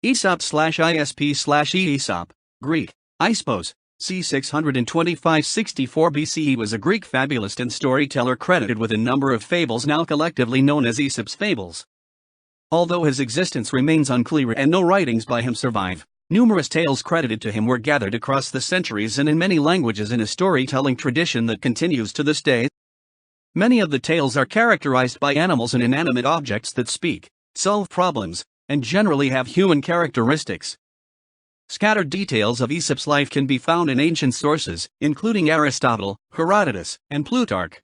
Aesop/Isp/Aesop, Greek, Ispos, c. 625-64 BCE was a Greek fabulist and storyteller credited with a number of fables now collectively known as Aesop's fables. Although his existence remains unclear and no writings by him survive, numerous tales credited to him were gathered across the centuries and in many languages in a storytelling tradition that continues to this day. Many of the tales are characterized by animals and inanimate objects that speak, solve problems, and generally have human characteristics. Scattered details of Aesop's life can be found in ancient sources, including Aristotle, Herodotus, and Plutarch.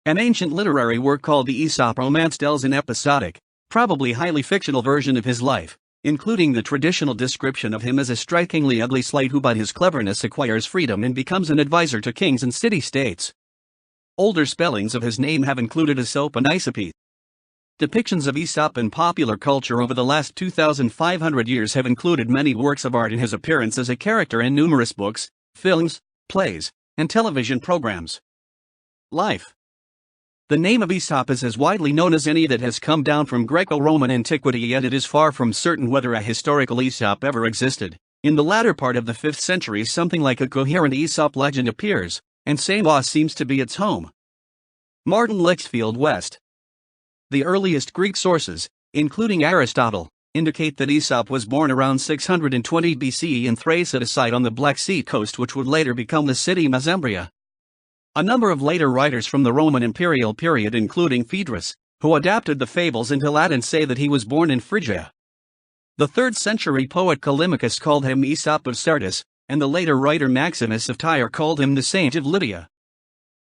An ancient literary work called the Aesop Romance tells an episodic, probably highly fictional version of his life, including the traditional description of him as a strikingly ugly slave who by his cleverness acquires freedom and becomes an advisor to kings and city-states. Older spellings of his name have included Aesop and Isope. Depictions of Aesop in popular culture over the last 2,500 years have included many works of art and his appearance as a character in numerous books, films, plays, and television programs. Life. The name of Aesop is as widely known as any that has come down from Greco-Roman antiquity, yet it is far from certain whether a historical Aesop ever existed. In the latter part of the 5th century, something like a coherent Aesop legend appears, and Samos seems to be its home. Martin Lixfield West. The earliest Greek sources, including Aristotle, indicate that Aesop was born around 620 BCE in Thrace at a site on the Black Sea coast which would later become the city Mesembria. A number of later writers from the Roman imperial period, including Phaedrus, who adapted the fables into Latin, say that he was born in Phrygia. The 3rd century poet Callimachus called him Aesop of Sardis, and the later writer Maximus of Tyre called him the Saint of Lydia.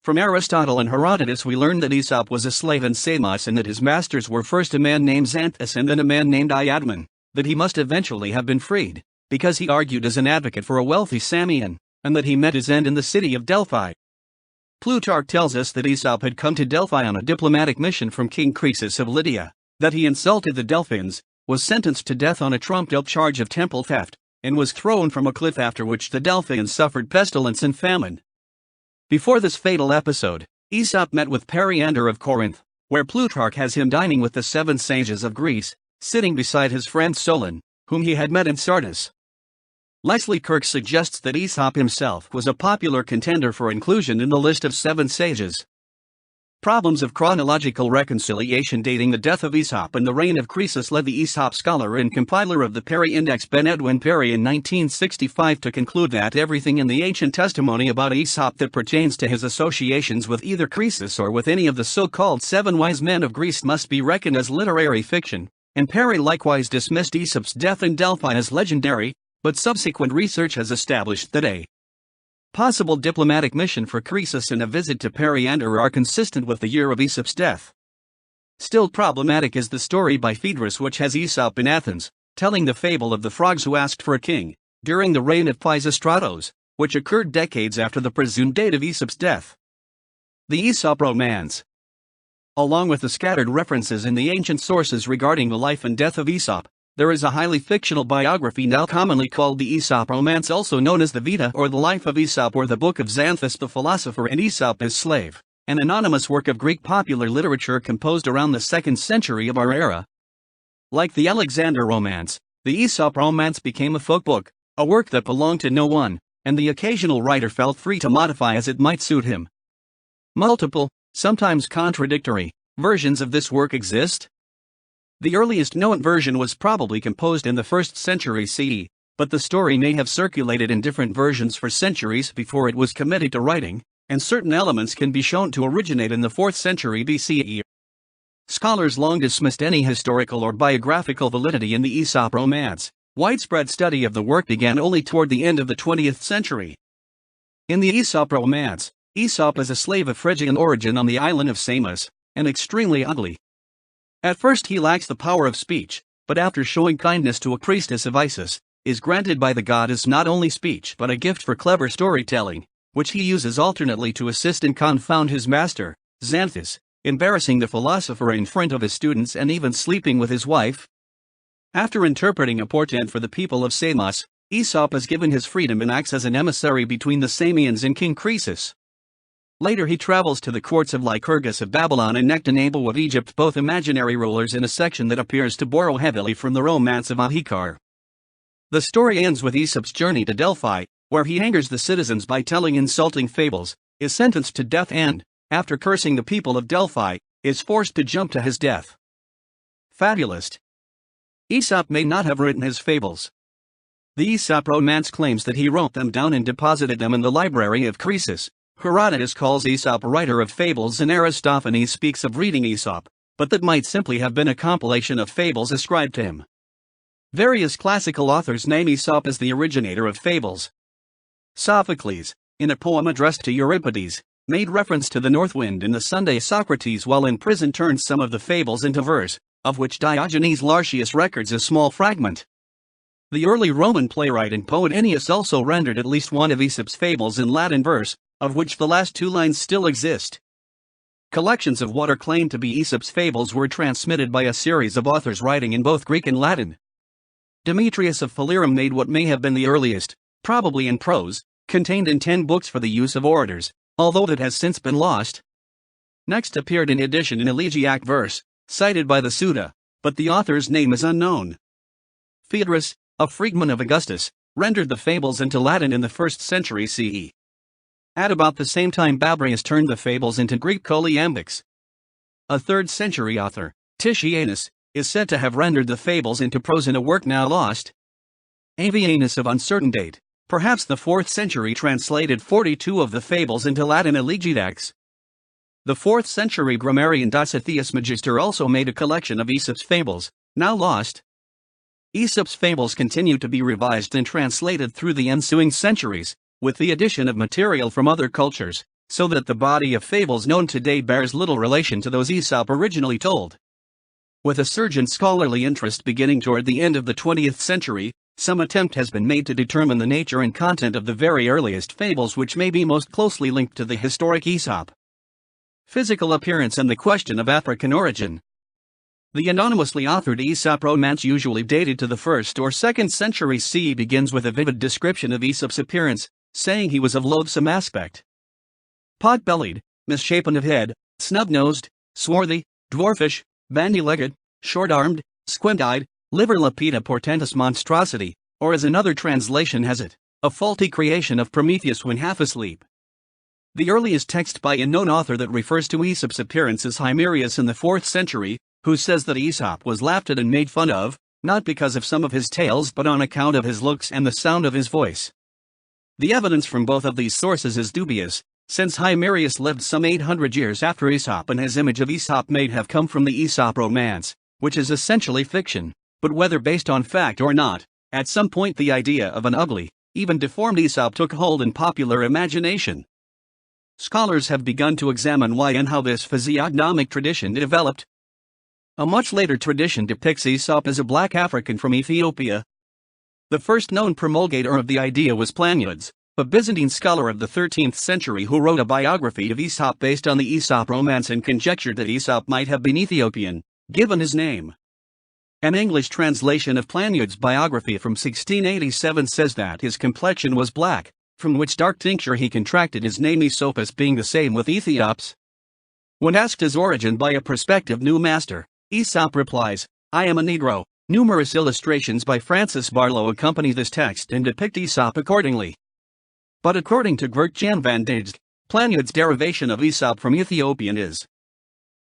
From Aristotle and Herodotus we learn that Aesop was a slave in Samos and that his masters were first a man named Xanthus and then a man named Iadmon, that he must eventually have been freed, because he argued as an advocate for a wealthy Samian, and that he met his end in the city of Delphi. Plutarch tells us that Aesop had come to Delphi on a diplomatic mission from King Croesus of Lydia, that he insulted the Delphians, was sentenced to death on a trumped-up charge of temple theft, and was thrown from a cliff, after which the Delphians suffered pestilence and famine. Before this fatal episode, Aesop met with Periander of Corinth, where Plutarch has him dining with the 7 sages of Greece, sitting beside his friend Solon, whom he had met in Sardis. Leslie Kirk suggests that Aesop himself was a popular contender for inclusion in the list of 7 sages. Problems of chronological reconciliation dating the death of Aesop and the reign of Croesus led the Aesop scholar and compiler of the Perry Index Ben Edwin Perry in 1965 to conclude that everything in the ancient testimony about Aesop that pertains to his associations with either Croesus or with any of the so-called 7 wise men of Greece must be reckoned as literary fiction, and Perry likewise dismissed Aesop's death in Delphi as legendary, but subsequent research has established that a possible diplomatic mission for Croesus and a visit to Periander are consistent with the year of Aesop's death. Still problematic is the story by Phaedrus which has Aesop in Athens, telling the fable of the frogs who asked for a king, during the reign of Pisistratos, which occurred decades after the presumed date of Aesop's death. The Aesop Romance. Along with the scattered references in the ancient sources regarding the life and death of Aesop, there is a highly fictional biography now commonly called the Aesop Romance, also known as the Vita or the Life of Aesop, or the Book of Xanthus the Philosopher and Aesop his Slave, an anonymous work of Greek popular literature composed around the 2nd century of our era. Like the Alexander Romance, the Aesop Romance became a folk book, a work that belonged to no one, and the occasional writer felt free to modify as it might suit him. Multiple, sometimes contradictory, versions of this work exist. The earliest known version was probably composed in the 1st century CE, but the story may have circulated in different versions for centuries before it was committed to writing, and certain elements can be shown to originate in the 4th century BCE. Scholars long dismissed any historical or biographical validity in the Aesop Romance. Widespread study of the work began only toward the end of the 20th century. In the Aesop Romance, Aesop is a slave of Phrygian origin on the island of Samos, and extremely ugly. At first he lacks the power of speech, but after showing kindness to a priestess of Isis, is granted by the goddess not only speech but a gift for clever storytelling, which he uses alternately to assist and confound his master, Xanthus, embarrassing the philosopher in front of his students and even sleeping with his wife. After interpreting a portent for the people of Samos, Aesop is given his freedom and acts as an emissary between the Samians and King Croesus. Later he travels to the courts of Lycurgus of Babylon and Nectanebo of Egypt, both imaginary rulers, in a section that appears to borrow heavily from the romance of Ahikar. The story ends with Aesop's journey to Delphi, where he angers the citizens by telling insulting fables, is sentenced to death and, after cursing the people of Delphi, is forced to jump to his death. Fabulist. Aesop may not have written his fables. The Aesop romance claims that he wrote them down and deposited them in the library of Croesus. Herodotus calls Aesop a writer of fables and Aristophanes speaks of reading Aesop, but that might simply have been a compilation of fables ascribed to him. Various classical authors name Aesop as the originator of fables. Sophocles, in a poem addressed to Euripides, made reference to the north wind in the Sunday. Socrates, while in prison, turned some of the fables into verse, of which Diogenes Laertius records a small fragment. The early Roman playwright and poet Ennius also rendered at least one of Aesop's fables in Latin verse, of which the last two lines still exist. Collections of what are claimed to be Aesop's fables were transmitted by a series of authors writing in both Greek and Latin. Demetrius of Phalerum made what may have been the earliest, probably in prose, contained in 10 books for the use of orators, although that has since been lost. Next appeared an edition in elegiac verse, cited by the Suda, but the author's name is unknown. Phaedrus, a freedman of Augustus, rendered the fables into Latin in the 1st century CE. At about the same time, Babrius turned the fables into Greek choliambics. A 3rd century author, Titianus, is said to have rendered the fables into prose in a work now lost. Avianus of uncertain date, perhaps the 4th century, translated 42 of the fables into Latin elegiacs. The 4th century grammarian Dositheus Magister also made a collection of Aesop's fables, now lost. Aesop's fables continue to be revised and translated through the ensuing centuries, with the addition of material from other cultures, so that the body of fables known today bears little relation to those Aesop originally told. With a surge in scholarly interest beginning toward the end of the 20th century, some attempt has been made to determine the nature and content of the very earliest fables, which may be most closely linked to the historic Aesop. Physical appearance and the question of African origin. The anonymously authored Aesop romance, usually dated to the 1st or 2nd century CE, begins with a vivid description of Aesop's appearance, saying he was of loathsome aspect. Pot-bellied, misshapen of head, snub-nosed, swarthy, dwarfish, bandy-legged, short-armed, squint-eyed, liver lapida portentous monstrosity, or as another translation has it, a faulty creation of Prometheus when half asleep. The earliest text by a known author that refers to Aesop's appearance is Himerius in the 4th century, who says that Aesop was laughed at and made fun of, not because of some of his tales but on account of his looks and the sound of his voice. The evidence from both of these sources is dubious, since Himerius lived some 800 years after Aesop and his image of Aesop may have come from the Aesop romance, which is essentially fiction, but whether based on fact or not, at some point the idea of an ugly, even deformed Aesop took hold in popular imagination. Scholars have begun to examine why and how this physiognomic tradition developed. A much later tradition depicts Aesop as a black African from Ethiopia. The first known promulgator of the idea was Planudes, a Byzantine scholar of the 13th century who wrote a biography of Aesop based on the Aesop romance and conjectured that Aesop might have been Ethiopian, given his name. An English translation of Planudes' biography from 1687 says that his complexion was black, from which dark tincture he contracted his name Aesopus, being the same with Ethiops. When asked his origin by a prospective new master, Aesop replies, "I am a Negro." Numerous illustrations by Francis Barlow accompany this text and depict Aesop accordingly. But according to Gert Jan van Dijst, Planudes' derivation of Aesop from Ethiopian is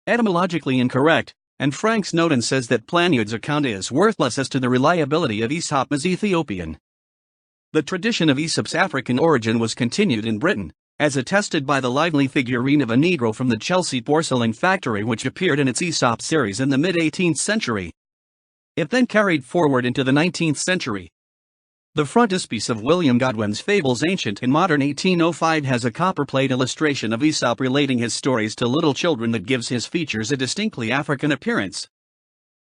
etymologically incorrect, and Frank Snowden says that Planudes' account is worthless as to the reliability of Aesop as Ethiopian. The tradition of Aesop's African origin was continued in Britain, as attested by the lively figurine of a Negro from the Chelsea porcelain factory which appeared in its Aesop series in the mid-18th century. It then carried forward into the 19th century. The frontispiece of William Godwin's Fables Ancient and Modern 1805 has a copperplate illustration of Aesop relating his stories to little children that gives his features a distinctly African appearance.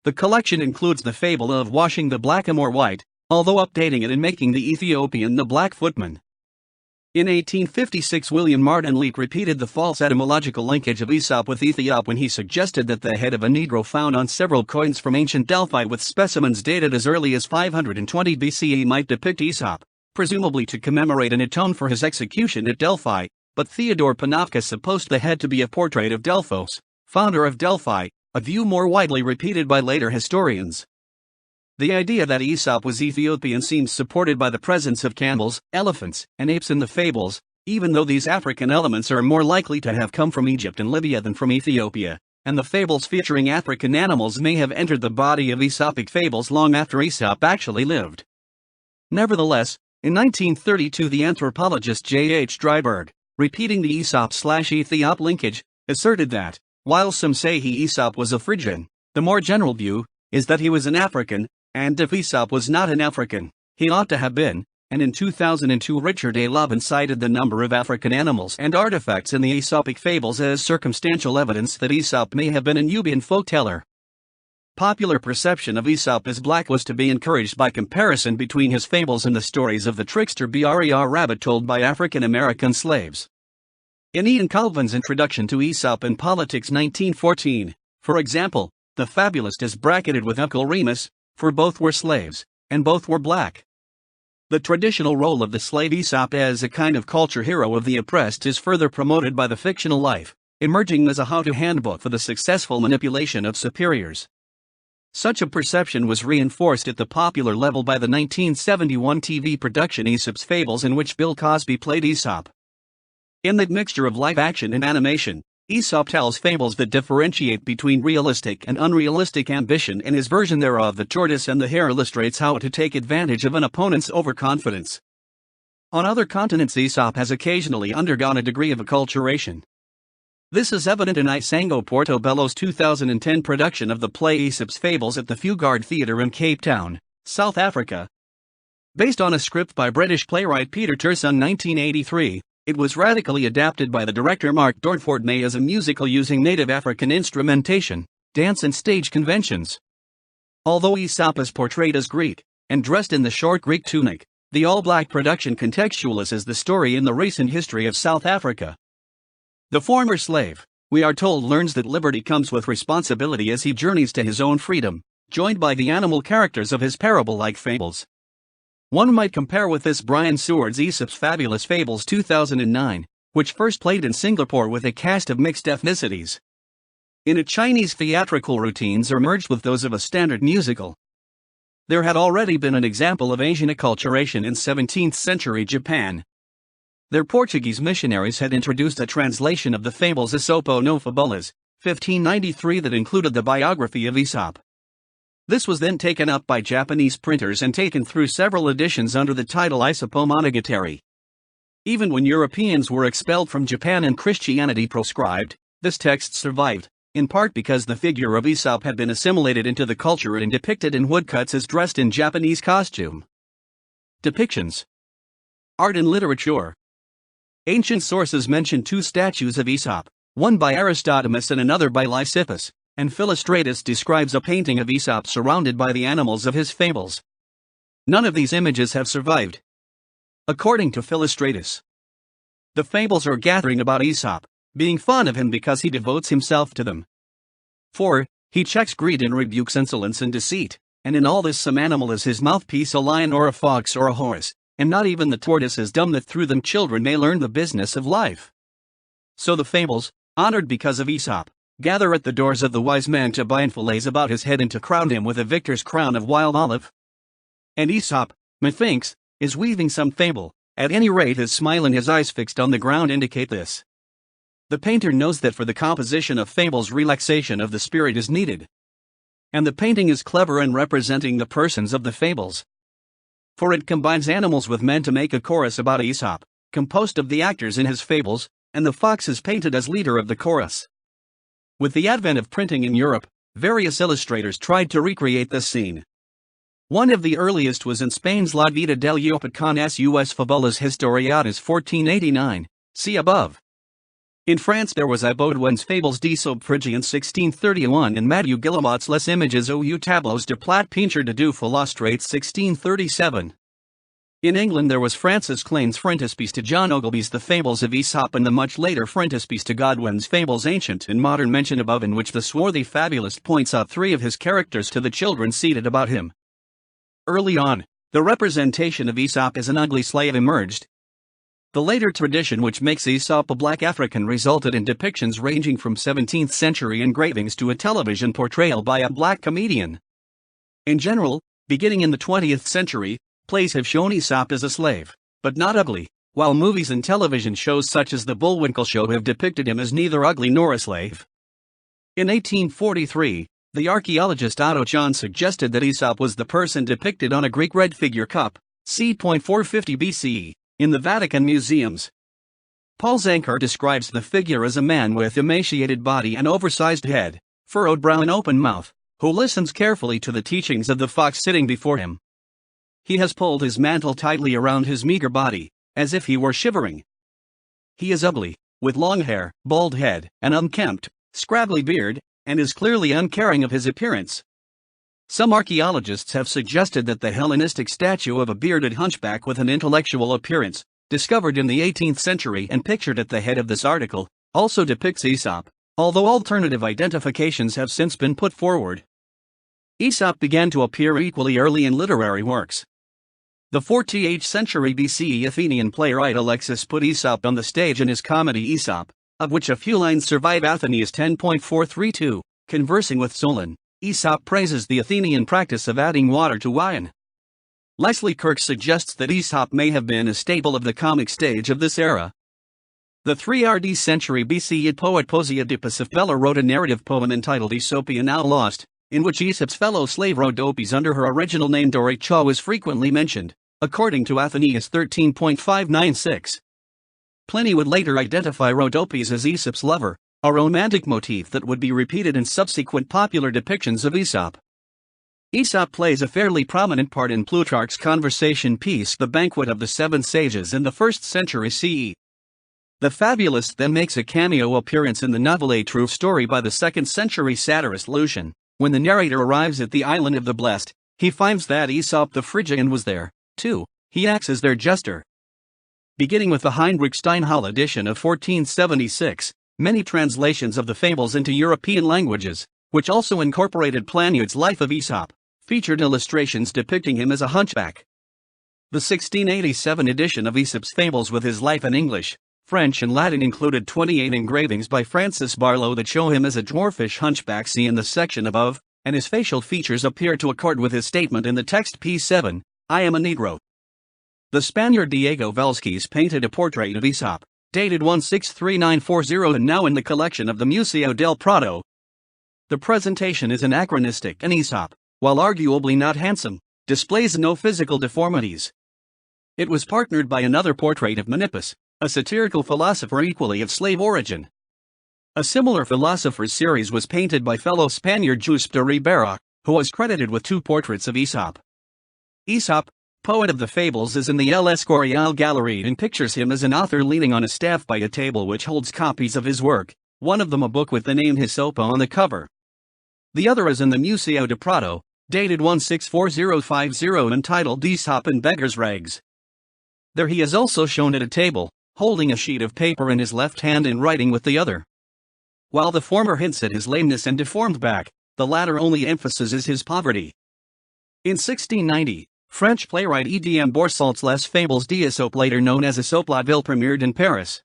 The collection includes the fable of washing the blackamoor white, although updating it and making the Ethiopian the Black Footman. In 1856, William Martin Leake repeated the false etymological linkage of Aesop with Ethiop when he suggested that the head of a Negro found on several coins from ancient Delphi with specimens dated as early as 520 BCE might depict Aesop, presumably to commemorate and atone for his execution at Delphi, but Theodore Panofka supposed the head to be a portrait of Delphos, founder of Delphi, a view more widely repeated by later historians. The idea that Aesop was Ethiopian seems supported by the presence of camels, elephants, and apes in the fables, even though these African elements are more likely to have come from Egypt and Libya than from Ethiopia, and the fables featuring African animals may have entered the body of Aesopic fables long after Aesop actually lived. Nevertheless, in 1932 the anthropologist J. H. Dryburgh, repeating the Aesop/Ethiop linkage, asserted that, while some say Aesop was a Phrygian, the more general view is that he was an African, and if Aesop was not an African, he ought to have been, and in 2002 Richard A. Lovin cited the number of African animals and artifacts in the Aesopic fables as circumstantial evidence that Aesop may have been a Nubian folkteller. Popular perception of Aesop as black was to be encouraged by comparison between his fables and the stories of the trickster Brer Rabbit told by African American slaves. In Ian Colvin's Introduction to Aesop and Politics 1914, for example, the fabulist is bracketed with Uncle Remus, for both were slaves, and both were black. The traditional role of the slave Aesop as a kind of culture hero of the oppressed is further promoted by the fictional life, emerging as a how-to handbook for the successful manipulation of superiors. Such a perception was reinforced at the popular level by the 1971 TV production Aesop's Fables, in which Bill Cosby played Aesop. In that mixture of live action and animation, Aesop tells fables that differentiate between realistic and unrealistic ambition. In his version thereof, The Tortoise and the Hare illustrates how to take advantage of an opponent's overconfidence. On other continents, Aesop has occasionally undergone a degree of acculturation. This is evident in Isango Portobello's 2010 production of the play Aesop's Fables at the Fugard Theatre in Cape Town, South Africa. Based on a script by British playwright Peter Turson 1983, it was radically adapted by the director Mark Dorford-May as a musical using native African instrumentation, dance and stage conventions. Although Aesop is portrayed as Greek, and dressed in the short Greek tunic, the all-black production contextualizes the story in the recent history of South Africa. The former slave, we are told, learns that liberty comes with responsibility as he journeys to his own freedom, joined by the animal characters of his parable-like fables. One might compare with this Brian Seward's Aesop's Fabulous Fables 2009, which first played in Singapore with a cast of mixed ethnicities. In a Chinese theatrical routines are merged with those of a standard musical. There had already been an example of Asian acculturation in 17th century Japan. Their Portuguese missionaries had introduced a translation of the fables Aesopo no Fabulas, 1593, that included the biography of Aesop. This was then taken up by Japanese printers and taken through several editions under the title Aesopo Monogatari. Even when Europeans were expelled from Japan and Christianity proscribed, this text survived, in part because the figure of Aesop had been assimilated into the culture and depicted in woodcuts as dressed in Japanese costume. Depictions. Art and literature. Ancient sources mention two statues of Aesop, one by Aristodemus and another by Lysippus, and Philostratus describes a painting of Aesop surrounded by the animals of his fables. None of these images have survived. According to Philostratus, the fables are gathering about Aesop, being fond of him because he devotes himself to them. 4. He checks greed and rebukes insolence and deceit, and in all this some animal is his mouthpiece, a lion or a fox or a horse, and not even the tortoise is dumb, that through them children may learn the business of life. So the fables, honored because of Aesop, gather at the doors of the wise man to bind fillets about his head and to crown him with a victor's crown of wild olive. And Aesop, methinks, is weaving some fable, at any rate his smile and his eyes fixed on the ground indicate this. The painter knows that for the composition of fables relaxation of the spirit is needed. And the painting is clever in representing the persons of the fables. For it combines animals with men to make a chorus about Aesop, composed of the actors in his fables, and the fox is painted as leader of the chorus. With the advent of printing in Europe, various illustrators tried to recreate this scene. One of the earliest was in Spain's La Vida del Llopet con sus fabulas historiadas 1489, see above. In France there was Baudouin's Fables d'Aesop Phrygian 1631 and Mathieu Guillemot's Les Images aux Tableaux de Plat Peinture de deux Philostrates 1637. In England there was Francis Clane's Frontispiece to John Ogilby's The Fables of Aesop and the much later Frontispiece to Godwin's Fables Ancient and Modern mentioned above, in which the swarthy fabulist points out three of his characters to the children seated about him. Early on, the representation of Aesop as an ugly slave emerged. The later tradition, which makes Aesop a black African, resulted in depictions ranging from 17th century engravings to a television portrayal by a black comedian. In general, beginning in the 20th century, plays have shown Aesop as a slave, but not ugly, while movies and television shows such as The Bullwinkle Show have depicted him as neither ugly nor a slave. In 1843, the archaeologist Otto John suggested that Aesop was the person depicted on a Greek red figure cup, c. 450 BCE, in the Vatican museums. Paul Zanker describes the figure as a man with emaciated body and oversized head, furrowed brow and open mouth, who listens carefully to the teachings of the fox sitting before him. He has pulled his mantle tightly around his meager body, as if he were shivering. He is ugly, with long hair, bald head, and unkempt, scraggly beard, and is clearly uncaring of his appearance. Some archaeologists have suggested that the Hellenistic statue of a bearded hunchback with an intellectual appearance, discovered in the 18th century and pictured at the head of this article, also depicts Aesop, although alternative identifications have since been put forward. Aesop began to appear equally early in literary works. The 14th century BCE Athenian playwright Alexis put Aesop on the stage in his comedy Aesop, of which a few lines survive. Athenaeus 10.432, conversing with Solon, Aesop praises the Athenian practice of adding water to wine. Leslie Kirk suggests that Aesop may have been a staple of the comic stage of this era. The 3rd century BCE poet Posidippus of Pella wrote a narrative poem entitled Aesopia Now Lost, in which Aesop's fellow slave Rhodopis under her original name Doricha is frequently mentioned, according to Athenaeus 13.596. Pliny would later identify Rhodopis as Aesop's lover, a romantic motif that would be repeated in subsequent popular depictions of Aesop. Aesop plays a fairly prominent part in Plutarch's conversation piece The Banquet of the Seven Sages in the 1st century CE. The fabulist then makes a cameo appearance in the novel A True Story by the 2nd century satirist Lucian. When the narrator arrives at the island of the Blessed, he finds that Aesop the Phrygian was there, too. He acts as their jester. Beginning with the Heinrich Steinhall edition of 1476, many translations of the fables into European languages, which also incorporated Planude's Life of Aesop, featured illustrations depicting him as a hunchback. The 1687 edition of Aesop's Fables with his life in English, French and Latin included 28 engravings by Francis Barlow that show him as a dwarfish hunchback see in the section above, and his facial features appear to accord with his statement in the text P7, I am a Negro. The Spaniard Diego Velázquez painted a portrait of Aesop, dated 163940 and now in the collection of the Museo del Prado. The presentation is anachronistic, and Aesop, while arguably not handsome, displays no physical deformities. It was partnered by another portrait of Menippus, a satirical philosopher equally of slave origin. A similar philosopher's series was painted by fellow Spaniard Justo de Ribera, who was credited with 2 portraits of Aesop. Aesop, poet of the fables, is in the El Escorial Gallery and pictures him as an author leaning on a staff by a table which holds copies of his work, one of them a book with the name Aesop on the cover. The other is in the Museo de Prado, dated 164050 entitled Aesop in Beggar's Rags. There he is also shown at a table, holding a sheet of paper in his left hand and writing with the other. While the former hints at his lameness and deformed back, the latter only emphasizes his poverty. In 1690, French playwright E.D.M. Boursault's Les Fables d'Aesop, later known as Aesop la Ville, premiered in Paris.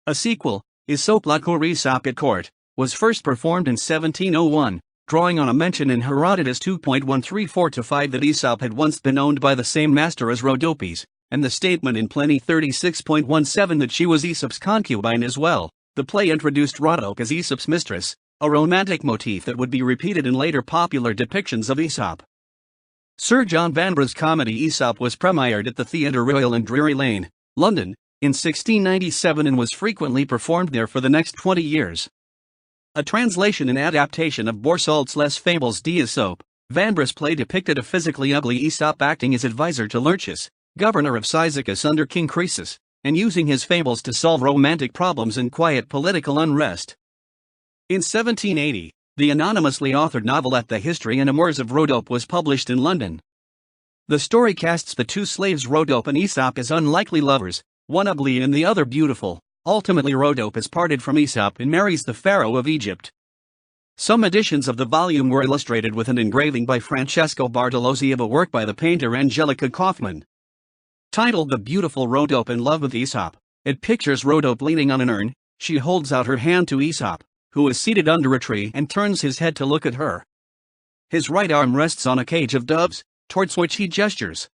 A sequel, Aesop la Cour Aesop at Court, was first performed in 1701, drawing on a mention in Herodotus 2.134-5 that Aesop had once been owned by the same master as Rhodopis, and the statement in Pliny 36.17 that she was Aesop's concubine as well. The play introduced Rhodope as Aesop's mistress, a romantic motif that would be repeated in later popular depictions of Aesop. Sir John Vanbragh's comedy Aesop was premiered at the Theatre Royal in Drury Lane, London, in 1697 and was frequently performed there for the next 20 years. A translation and adaptation of Boursault's Les Fables d'Aesop, Vanbragh's play depicted a physically ugly Aesop acting as advisor to Lurchus, governor of Cyzicus under King Croesus, and using his fables to solve romantic problems and quiet political unrest. In 1780, the anonymously authored novelette The History and Amours of Rhodope was published in London. The story casts the 2 slaves Rhodope and Aesop as unlikely lovers, one ugly and the other beautiful. Ultimately, Rhodope is parted from Aesop and marries the pharaoh of Egypt. Some editions of the volume were illustrated with an engraving by Francesco Bartolozzi of a work by the painter Angelica Kaufmann. Titled The Beautiful Rhodope in Love with Aesop, it pictures Rhodope leaning on an urn. She holds out her hand to Aesop, who is seated under a tree and turns his head to look at her. His right arm rests on a cage of doves, towards which he gestures.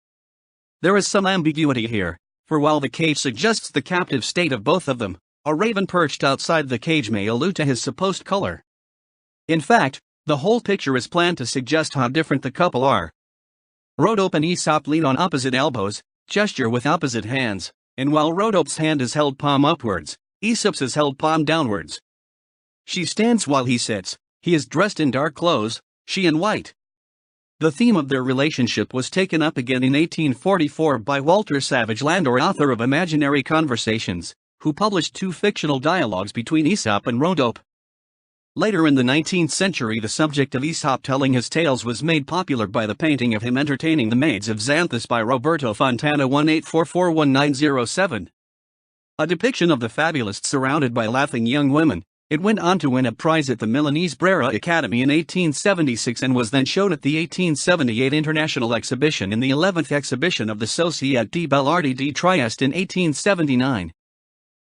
There is some ambiguity here, for while the cage suggests the captive state of both of them, a raven perched outside the cage may allude to his supposed color. In fact, the whole picture is planned to suggest how different the couple are. Rhodope and Aesop lean on opposite elbows, gesture with opposite hands, and while Rhodope's hand is held palm upwards, Aesop's is held palm downwards. She stands while he sits. He is dressed in dark clothes, she in white. The theme of their relationship was taken up again in 1844 by Walter Savage Landor, author of Imaginary Conversations, who published 2 fictional dialogues between Aesop and Rhodope. Later in the 19th century, the subject of Aesop telling his tales was made popular by the painting of him entertaining the maids of Xanthus by Roberto Fontana 18441907. A depiction of the fabulist surrounded by laughing young women, it went on to win a prize at the Milanese Brera Academy in 1876 and was then shown at the 1878 International Exhibition in the 11th exhibition of the Société di Belle Arti di Trieste in 1879.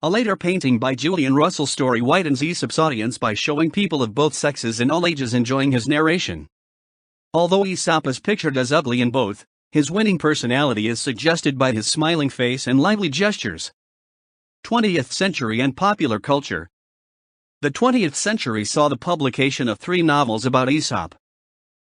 A later painting by Julian Russell Story widens Aesop's audience by showing people of both sexes and all ages enjoying his narration. Although Aesop is pictured as ugly in both, his winning personality is suggested by his smiling face and lively gestures. 20th century and popular culture. The 20th century saw the publication of 3 novels about Aesop.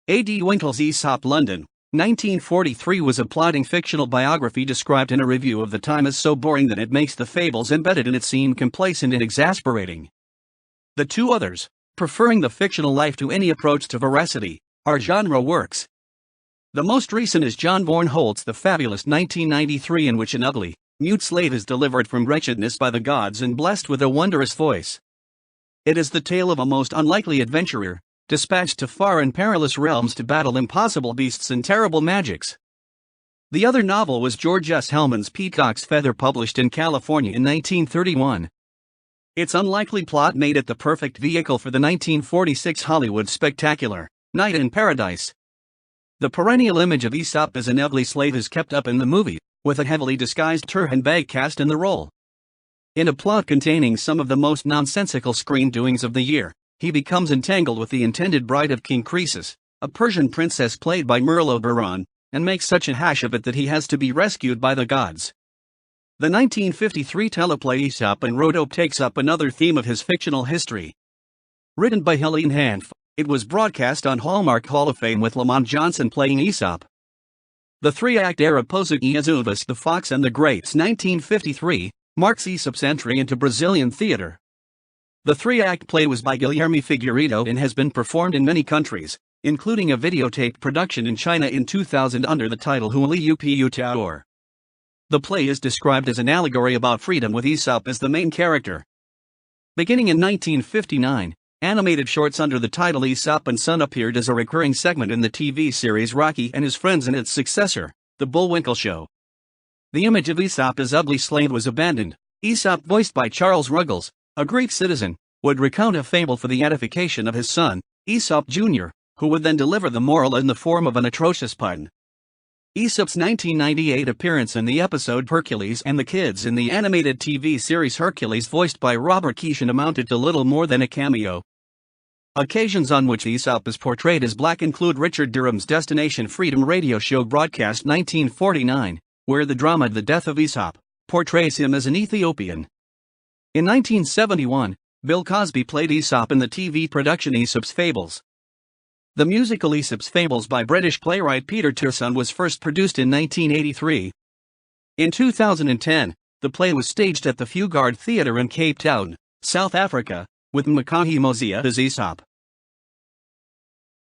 A.D. Winkle's Aesop London, 1943 was a plodding fictional biography described in a review of the time as so boring that it makes the fables embedded in it seem complacent and exasperating. The 2 others, preferring the fictional life to any approach to veracity, are genre works. The most recent is John Bourne Holt's The Fabulist 1993, in which an ugly, mute slave is delivered from wretchedness by the gods and blessed with a wondrous voice. It is the tale of a most unlikely adventurer, dispatched to far and perilous realms to battle impossible beasts and terrible magics. The other novel was George S. Hellman's Peacock's Feather, published in California in 1931. Its unlikely plot made it the perfect vehicle for the 1946 Hollywood spectacular, Night in Paradise. The perennial image of Aesop as an ugly slave is kept up in the movie, with a heavily disguised Turhan cast in the role. In a plot containing some of the most nonsensical screen doings of the year, he becomes entangled with the intended bride of King Croesus, a Persian princess played by Merlo Baron, and makes such a hash of it that he has to be rescued by the gods. The 1953 teleplay Aesop and Rhodope takes up another theme of his fictional history. Written by Helene Hanff, it was broadcast on Hallmark Hall of Fame with Lamont Johnson playing Aesop. The 3-act era Poço e Azuvas, The Fox and the Grapes 1953, marks Aesop's entry into Brazilian theater. The 3-act play was by Guilherme Figueiredo and has been performed in many countries, including a videotape production in China in 2000 under the title Huliupu Taor. The play is described as an allegory about freedom with Aesop as the main character. Beginning in 1959, animated shorts under the title Aesop and Son appeared as a recurring segment in the TV series Rocky and His Friends and its successor, The Bullwinkle Show. The image of Aesop as ugly slave was abandoned. Aesop, voiced by Charles Ruggles, a Greek citizen, would recount a fable for the edification of his son, Aesop Jr., who would then deliver the moral in the form of an atrocious pun. Aesop's 1998 appearance in the episode Hercules and the Kids in the animated TV series Hercules, voiced by Robert Keeshan, amounted to little more than a cameo. Occasions on which Aesop is portrayed as black include Richard Durham's Destination Freedom radio show broadcast 1949, where the drama The Death of Aesop portrays him as an Ethiopian. In 1971, Bill Cosby played Aesop in the TV production Aesop's Fables. The musical Aesop's Fables by British playwright Peter Turson was first produced in 1983. In 2010, the play was staged at the Fugard Theatre in Cape Town, South Africa, with Makahi Mosiah as Aesop.